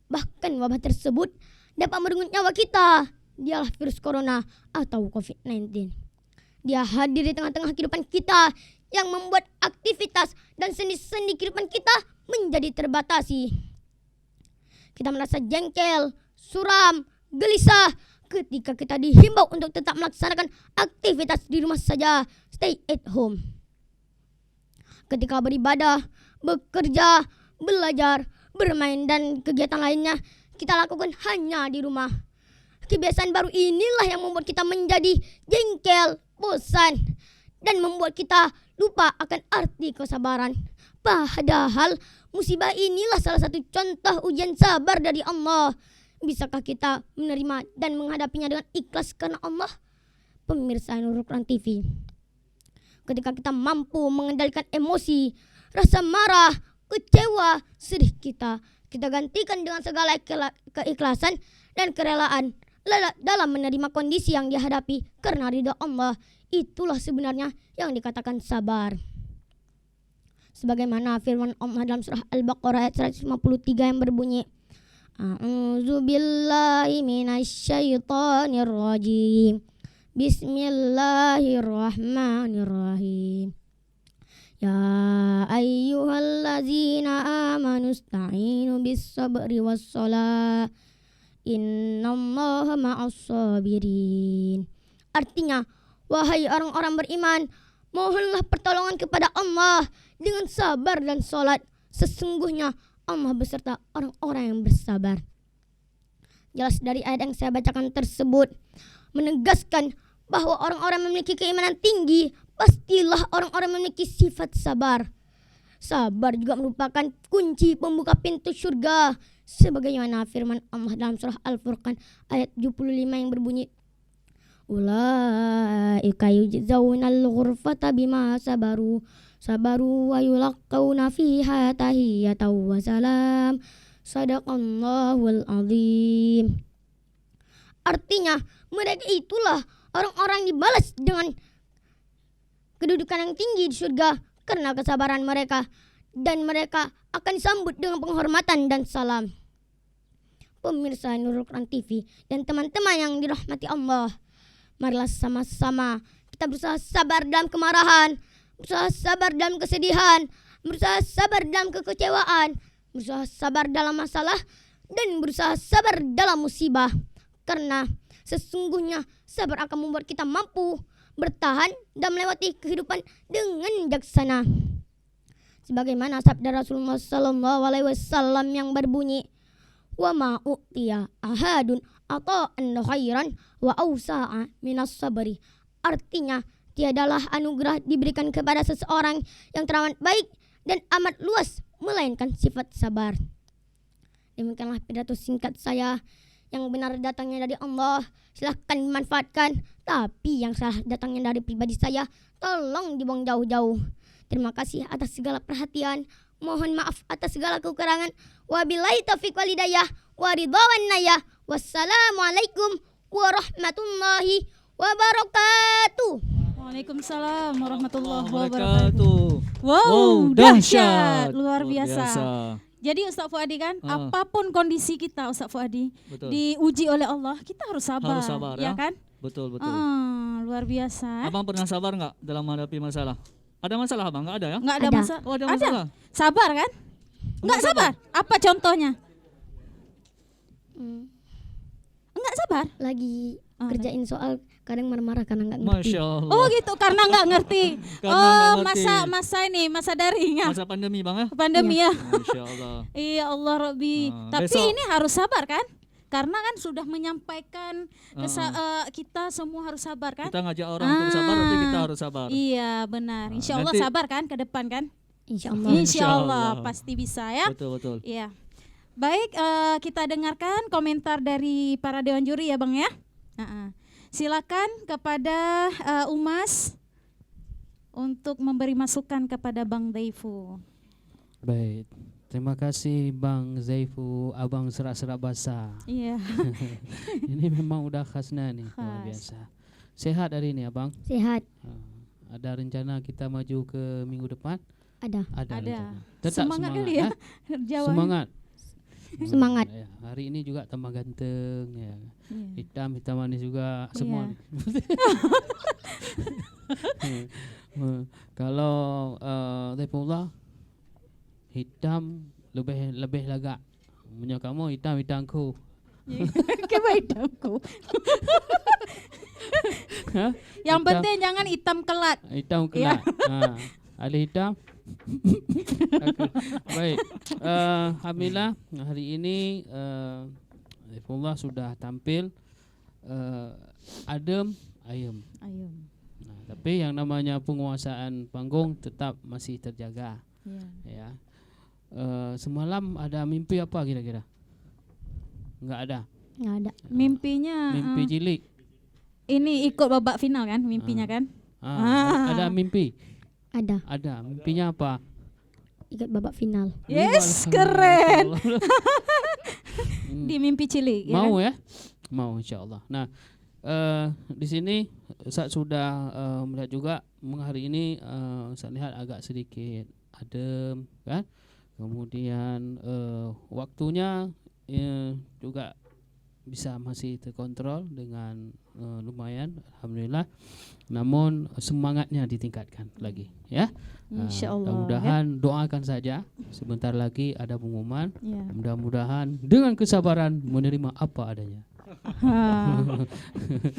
Bahkan wabah tersebut dapat merenggut nyawa kita. Dialah virus corona atau COVID-19. Dia hadir di tengah-tengah kehidupan kita yang membuat aktivitas dan sendi-sendi kehidupan kita menjadi terbatasi. Kita merasa jengkel, suram, gelisah ketika kita dihimbau untuk tetap melaksanakan aktivitas di rumah saja, stay at home. Ketika beribadah, bekerja, belajar, bermain dan kegiatan lainnya kita lakukan hanya di rumah. Kebiasaan baru inilah yang membuat kita menjadi jengkel, bosan, dan membuat kita lupa akan arti kesabaran. Padahal musibah inilah salah satu contoh ujian sabar dari Allah. Bisakah kita menerima dan menghadapinya dengan ikhlas karena Allah? Pemirsa Nurul Quran TV, ketika kita mampu mengendalikan emosi, rasa marah, kecewa, sedih kita gantikan dengan segala keikhlasan dan kerelaan dalam menerima kondisi yang dihadapi karena ridha Allah. Itulah sebenarnya yang dikatakan sabar. Sebagaimana firman Allah dalam surah Al-Baqarah ayat 153 yang berbunyi, A'udzubillahi minasyaitonirrajim. Bismillahirrahmanirrahim. Ya ayyuhallazina amanu ista'inu bis-sabri was-shalah. Innallaha ma'as-sabirin. Artinya, wahai orang-orang beriman, mohonlah pertolongan kepada Allah dengan sabar dan salat. Sesungguhnya Allah beserta orang-orang yang bersabar. Jelas dari ayat yang saya bacakan tersebut menegaskan bahwa orang-orang memiliki keimanan tinggi pastilah orang-orang memiliki sifat sabar. Sabar juga merupakan kunci pembuka pintu surga, sebagaimana firman Allah dalam surah Al-Furqan ayat 75 yang berbunyi, Ulaika yujzaunal ghurfata bima sabaru wa yulaqqawna fiha tahiyyatan wa salam. Sadaqallahul azim. Artinya, mereka itulah orang-orang dibalas dengan kedudukan yang tinggi di surga karena kesabaran mereka, dan mereka akan disambut dengan penghormatan dan salam. Pemirsa Nurul Quran TV dan teman-teman yang dirahmati Allah, marilah sama-sama kita berusaha sabar dalam kemarahan, berusaha sabar dalam kesedihan, berusaha sabar dalam kekecewaan, berusaha sabar dalam masalah, dan berusaha sabar dalam musibah. Karena sesungguhnya sabar akan membuat kita mampu bertahan dan melewati kehidupan dengan bijaksana. Sebagaimana sabda Rasulullah SAW yang berbunyi, wa ma u'tiya ahadun ata'an khairan wa awsa'a minas sabri. Artinya, tiadalah anugerah diberikan kepada seseorang yang teramat baik dan amat luas melainkan sifat sabar. Demikianlah pidato singkat saya. Yang benar datangnya dari Allah, silahkan dimanfaatkan. Tapi yang salah datangnya dari pribadi saya, tolong dibuang jauh-jauh. Terima kasih atas segala perhatian. Mohon maaf atas segala kekurangan. Wabillahi taufiq wal hidayah. Waridwan nayah. Wassalamualaikum warahmatullahi wabarakatuh. Waalaikumsalam warahmatullahi wabarakatuh. Wow, dahsyat, luar biasa. biasa. Jadi Ustaz Fuadi kan, apapun kondisi kita Ustaz Fuadi, Betul. diuji oleh Allah, kita harus sabar, Harus sabar, ya ya. kan? Betul, betul. Luar biasa. Abang pernah sabar nggak dalam menghadapi masalah? Ada masalah abang? Nggak ada ya? Nggak ada Ada. masalah. Oh, ada masalah. Sabar kan? Nggak sabar. Apa contohnya? Nggak sabar. Lagi kerjain soal, kadang marah-marah karena nggak ngerti. Masya Allah. Oh gitu, karena nggak ngerti. Karena nggak ngerti. masa daring ya. Masa pandemi bang ya? Pandemi ya. Masya Allah. Iya Allah Rabbi. Tapi besok- ini harus sabar kan? Karena kan sudah menyampaikan kita semua harus sabar kan? Kita ngajak orang untuk sabar, berarti kita harus sabar. Iya benar. Insya Allah nanti- sabar kan ke depan kan? Insya Allah. Insya Allah Allah. pasti bisa ya. Betul, betul. Iya. Baik, kita dengarkan komentar dari para dewan juri ya Bang ya. Silakan kepada Umas untuk memberi masukan kepada Bang Daifu. Baik. Terima kasih Bang Zaifu, Abang Serak-Serak Basah. Iya. Ini memang udah khasnya nih, luar Khas. biasa. Sehat hari ini Abang? Sehat. Ada rencana kita maju ke minggu depan? Ada. Ada. rencana. Tetap Semangat kali ya. Jawa. Semangat. Semangat. Ya, hari ini juga tambah ganteng ya. Iya. Hitam manis juga semua. Iya. Kalau Saifullah hitam lebih lagak. Punya kamu hitamku. Kebaik dongku. Hah? Yang Hitam. penting jangan hitam kelat. Hitam Iya. kelak. Ada hitam. Okey. Baik. Alhamdulillah hari ini Saifullah sudah tampil adem ayem. Ayo. Nah, tapi yang namanya penguasaan panggung tetap masih terjaga. Iya. Ya. Semalam ada mimpi apa kira-kira? Enggak ada. Nggak ada. Mimpinya Mimpi cilik. ini ikut babak final kan mimpinya kan? Ada mimpi. Ada. Ada. Mimpinya apa? Ikut babak final. Yes, keren. Hmm. Di mimpi cilik ya Mau kan? ya? Mau insyaallah. Nah, di sini Ustaz sudah melihat juga hari ini Ustaz lihat agak sedikit adem kan. Kemudian waktunya juga bisa masih terkontrol dengan lumayan, alhamdulillah. Namun semangatnya ditingkatkan lagi, ya. Insyaallah, Mudah-mudahan doakan saja. Sebentar lagi ada pengumuman. Ya. Mudah-mudahan dengan kesabaran menerima apa adanya.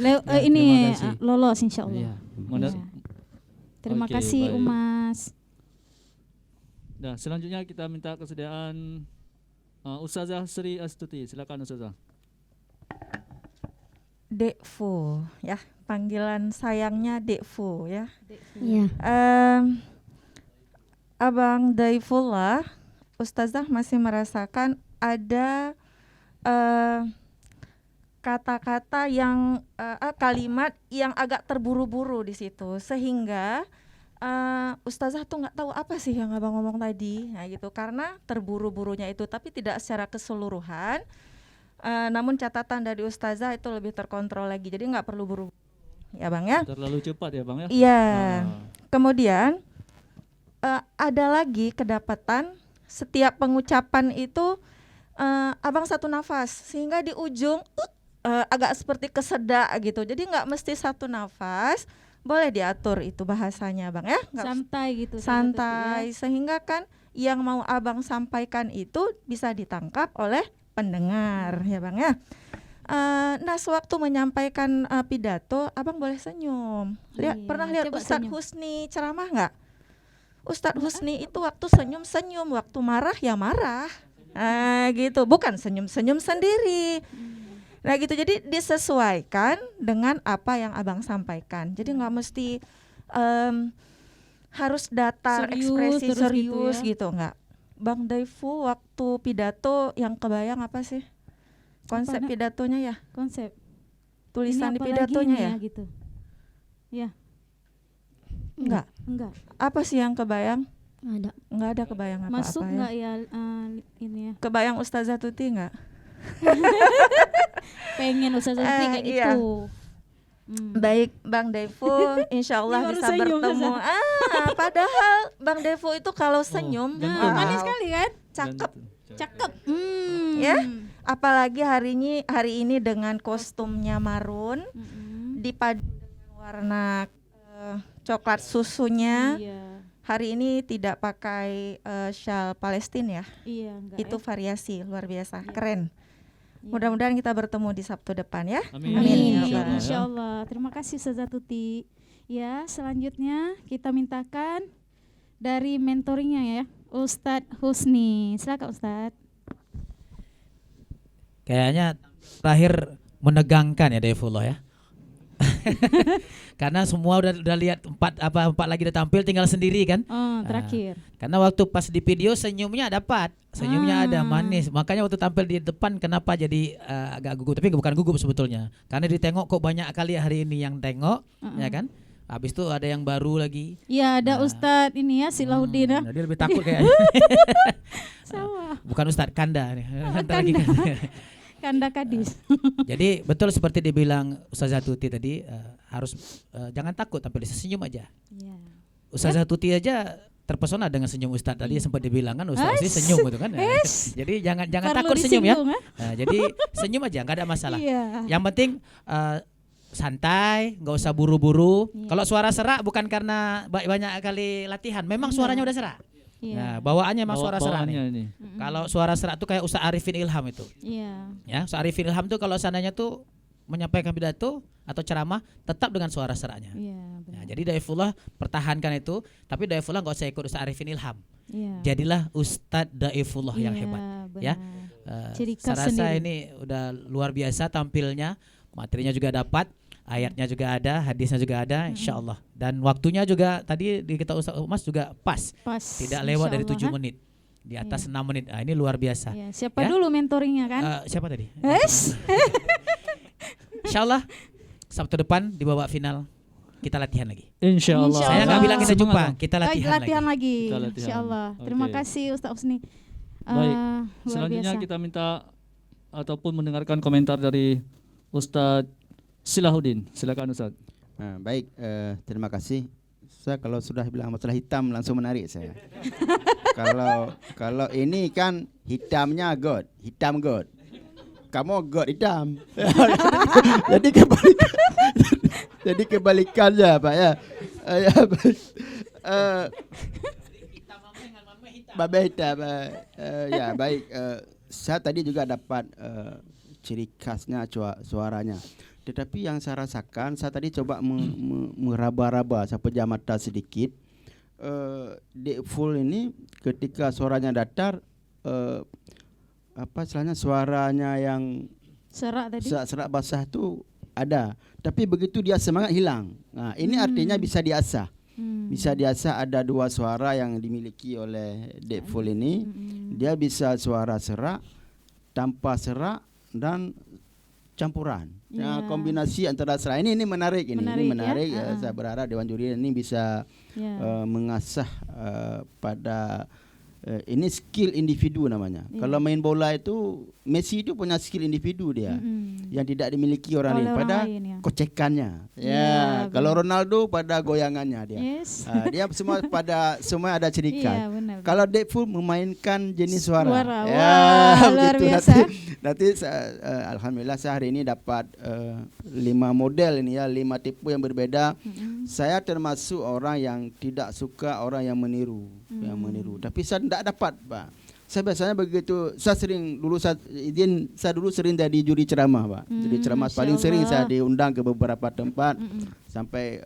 Ini terima kasih. lolos insyaallah. Ya. Mana- Ya. Terima Oke, kasih baik. Umas. Nah, selanjutnya kita minta kesediaan Ustazah Sri Astuti. Silakan Ustazah. Dekfu ya, panggilan sayangnya Dekfu ya. Ya. Abang Daifullah, Ustazah masih merasakan ada kata-kata yang kalimat yang agak terburu-buru di situ, sehingga Ustazah tuh nggak tahu apa sih yang abang ngomong tadi, nah gitu, karena terburu-burunya itu, tapi tidak secara keseluruhan. Namun catatan dari Ustazah itu lebih terkontrol lagi, jadi nggak perlu buru-buru, ya bang ya. Terlalu cepat ya Bang ya? Iya. Ah. Kemudian ada lagi kedapatan setiap pengucapan itu abang satu nafas, sehingga di ujung agak seperti kesedak gitu. Jadi nggak mesti satu nafas, boleh diatur itu bahasanya bang ya. Nggak Santai gitu. santai, sehingga kan yang mau abang sampaikan itu bisa ditangkap oleh pendengar ya bang ya. Nah sewaktu menyampaikan pidato, abang boleh senyum. Iya, Pernah lihat coba Ustadz senyum. Husni ceramah nggak? Ustadz Husni itu waktu senyum-senyum, waktu marah ya marah. Gitu, bukan senyum-senyum sendiri. Nah gitu, jadi disesuaikan dengan apa yang abang sampaikan. Jadi nggak mesti harus datar, Serius ekspresi terus serius gitu ya. gitu, nggak. Bang Daifu waktu pidato yang kebayang apa sih? Konsep Nak? pidatonya ya? Konsep. Tulisan Ini di apalagi pidatonya ini ya? gitu. Ya. Enggak. Enggak. Apa sih yang kebayang? Ada. Enggak ada kebayang apa-apa Masuk ya. enggak ya ini ya? Kebayang Ustazah Tuti enggak? Pengen Ustazah Tuti kayak Iya. gitu. Baik Bang Devo, insya Allah Ini baru bisa senyum, bertemu. Padahal Bang Devo itu kalau senyum, gantung. Nah, manis wow, sekali kan? cakep. Cakep. Ya. Apalagi hari ini dengan kostumnya marun, dipadu dengan warna coklat susunya. Iya. Hari ini tidak pakai shawl Palestina ya. Iya, enggak. Itu variasi luar biasa, keren. Iya. Mudah-mudahan kita bertemu di Sabtu depan ya. Amin. Amin. Amin. Ya Allah. Insya Allah. Terima kasih Ustazah Tuti. Ya, selanjutnya kita mintakan dari mentoringnya ya, Ustadz Husni. Silakan Ustadz. Kayaknya terakhir menegangkan ya Daifullah ya. Karena semua udah lihat empat lagi udah tampil, tinggal sendiri kan. Oh, terakhir. Karena waktu pas di video senyumnya dapat, senyumnya ada manis. Makanya waktu tampil di depan kenapa jadi agak gugup, tapi bukan gugup sebetulnya. Karena ditengok kok banyak kali hari ini yang tengok, ya kan. Habis itu ada yang baru lagi. Ya, ada Ustadz ini ya, Silahuddin ya. Dia lebih takut kayaknya. Sama. Bukan Ustadz Kanda nih. Ntar lagi Kanda Kadis. Jadi betul seperti dibilang Ustazah Tuti tadi, harus jangan takut tampil, senyum aja. Iya. Ustazah Tuti aja terpesona dengan senyum Ustadz tadi, sempat dibilang kan Ustadz pasti senyum gitu kan. Jadi jangan Perlu takut senyum ya. disinggung, Jadi senyum aja, nggak ada masalah. Iya. Yang penting santai, nggak usah buru-buru. Iya. Kalau suara serak bukan karena banyak kali latihan, memang suaranya udah serak. Iya. Nah, bawaannya emang suara serak nih. Bawaannya ini. Kalau suara serak tuh kayak Ustaz Arifin Ilham itu. Iya. Ya, Ustaz Arifin Ilham tuh kalau seandainya tuh menyampaikan pidato atau ceramah tetap dengan suara seraknya. Iya, Nah, benar. jadi Daifullah pertahankan itu, tapi Daifullah nggak usah ikut Ustaz Arifin Ilham. Iya. Jadilah Ustadz Daifullah yang Iya, hebat. benar. Ya. Ciri khas Saya rasa sendiri. ini udah luar biasa tampilnya, materinya juga dapat, ayatnya juga ada, hadisnya juga ada, insya Allah. Dan waktunya juga tadi di kita Ustaz Umas juga pas, Pas. tidak lewat dari Insya 7 Allah, menit, di atas 6 menit. Nah, ini luar biasa. Iya. Siapa Ya. dulu mentoringnya kan? Siapa tadi? Yes. Insya Allah Sabtu depan di babak final kita latihan lagi. Insya Allah. Insya Saya nggak Allah. bilang kita jumpa, Semangat. kita latihan, Latihan lagi. Kita latihan. Insya Allah. Terima Oke. kasih Ustaz Husni. Baik. Luar Selanjutnya biasa. kita minta ataupun mendengarkan komentar dari Ustadz Silahuddin. Silakan Ustadz. Baik, terima kasih. Saya kalau sudah bilang masalah hitam langsung menarik saya. kalau ini kan hitamnya God, hitam God. kamu God hitam. Jadi kebalikan. Jadi kebalikannya Pak ya. Ya baik. Babe hitam. Ya baik. Saya tadi juga dapat ciri khasnya suaranya. Tetapi yang saya rasakan, saya tadi coba meraba-raba, saya pejam mata sedikit. Dek Full ini ketika suaranya datar, apa istilahnya, suaranya yang Serak tadi. serak basah itu ada. Tapi begitu dia semangat hilang. Nah, ini artinya bisa diasah. Bisa diasah. Ada dua suara yang dimiliki oleh Dek Full ini. Dia bisa suara serak, tanpa serak, dan campuran. Ya. Kombinasi antara serak ini menarik ini. Menarik, Ini menarik. ya. Saya berharap Dewan Juri ini bisa mengasah pada ini skill individu namanya. Kalau main bola itu Messi itu punya skill individu dia yang tidak dimiliki orang Oleh lain orang pada lain, ya. kocekannya. Ya, Kalau Ronaldo pada goyangannya dia. Yes. Dia semua ada ciri khas. Iya, benar. Kalau Dek Full memainkan jenis suara. Wah, luar begitu. biasa. Nanti alhamdulillah saya hari ini dapat 5 model ini ya, 5 tipe yang berbeda. Saya termasuk orang yang tidak suka orang yang meniru, Tapi saya tidak dapat, Pak. Saya biasanya begitu, saya dulu sering jadi juri ceramah, Pak. Juri ceramah Masya paling sering saya Allah. diundang ke beberapa tempat. Sampai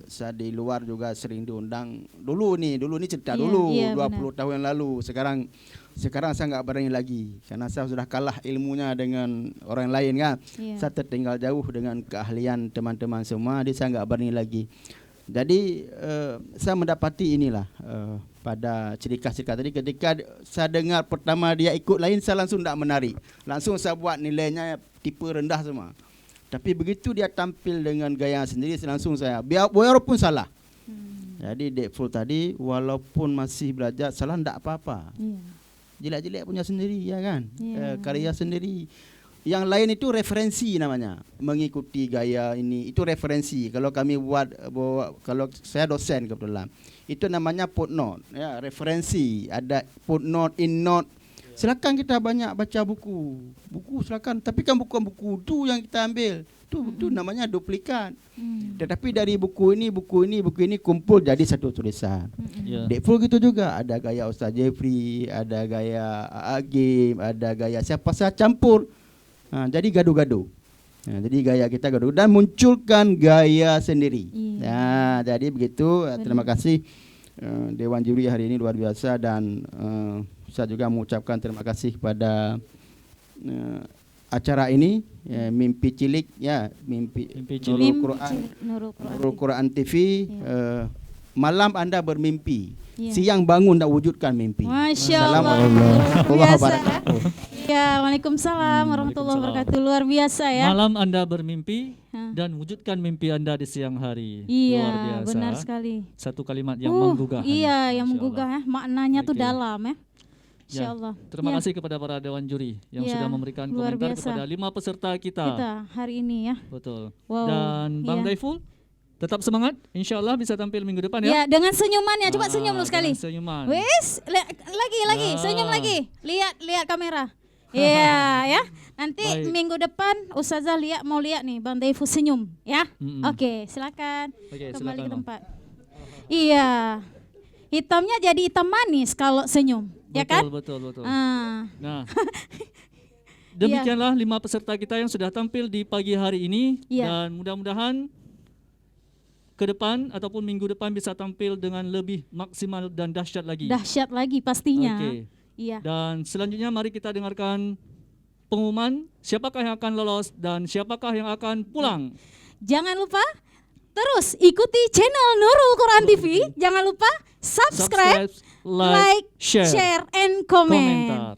saya di luar juga sering diundang. Dulu nih cerita Iya, dulu, iya, 20 tahun yang lalu. Sekarang saya nggak berani lagi karena saya sudah kalah ilmunya dengan orang lain kan. Iya. Saya tertinggal jauh dengan keahlian teman-teman semua. Jadi saya nggak berani lagi. Jadi saya mendapati inilah pada ciri khas tadi, ketika saya dengar pertama dia ikut lain, saya langsung tidak menari. Langsung saya buat nilainya tipe rendah semua. Tapi begitu dia tampil dengan gaya sendiri, langsung saya walaupun salah. Jadi Dek Full tadi walaupun masih belajar salah tidak apa-apa. Iya. Jelek-jelek punya sendiri ya kan. Iya. Karya sendiri. Yang lain itu referensi namanya. Mengikuti gaya ini itu referensi. Kalau kami kalau saya dosen kebetulan, itu namanya footnote ya, referensi. Ada footnote, in-note. Silakan kita banyak baca buku silakan. Tapi kan buku itu yang kita ambil. Itu namanya duplikat. Tetapi dari buku ini kumpul jadi satu tulisan. Ya. Dek Full gitu juga, ada gaya Ustaz Jeffrey, ada gaya Agim, ada gaya siapa saya campur. Jadi gaduh-gaduh. Jadi gaya kita gaduh dan munculkan gaya sendiri. Jadi begitu. Terima kasih Dewan Juri hari ini luar biasa, dan saya juga mengucapkan terima kasih kepada acara ini, Mimpi Cilik ya, Mimpi Nurul Quran TV. Malam Anda bermimpi, siang bangun tak wujudkan mimpi. Masya Allah. Assalamualaikum Biasa. Ya, Waalaikumsalam warahmatullahi wabarakatuh. Luar biasa ya. Malam Anda bermimpi dan wujudkan mimpi Anda di siang hari. Iya, Luar biasa. benar sekali. Satu kalimat yang menggugah. Iya, yang Masya menggugah Allah. ya. Maknanya tuh Oke. dalam ya. Insya Ya, Allah. Terima Ya, kasih kepada para Dewan Juri yang Ya, sudah memberikan luar komentar biasa. kepada 5 peserta kita. kita hari ini ya. Betul. Wow, Dan Bang iya. Daiful, tetap semangat. Insya Allah bisa tampil minggu depan ya. Ya, dengan senyumannya. Coba senyum lu sekali. Dengan senyuman. Wes, lagi, Nah. senyum lagi. Lihat kamera. Iya, ya. Nanti Baik. minggu depan Ustazah mau lihat nih Bang Daiful senyum, ya. Mm-mm. Oke, silakan. Oke, Kembali silakan, ke Bang. tempat. Iya. Hitamnya jadi hitam manis kalau senyum, ya kan? Betul. Ah. Nah, demikianlah 5 peserta kita yang sudah tampil di pagi hari ini. Iya. Dan mudah-mudahan ke depan ataupun minggu depan bisa tampil dengan lebih maksimal dan dahsyat lagi. Dahsyat lagi pastinya. Oke. Iya. Dan selanjutnya mari kita dengarkan pengumuman siapakah yang akan lolos dan siapakah yang akan pulang. Jangan lupa terus ikuti channel Nurul Quran TV. Jangan lupa subscribe, like, share, and comment. komentar.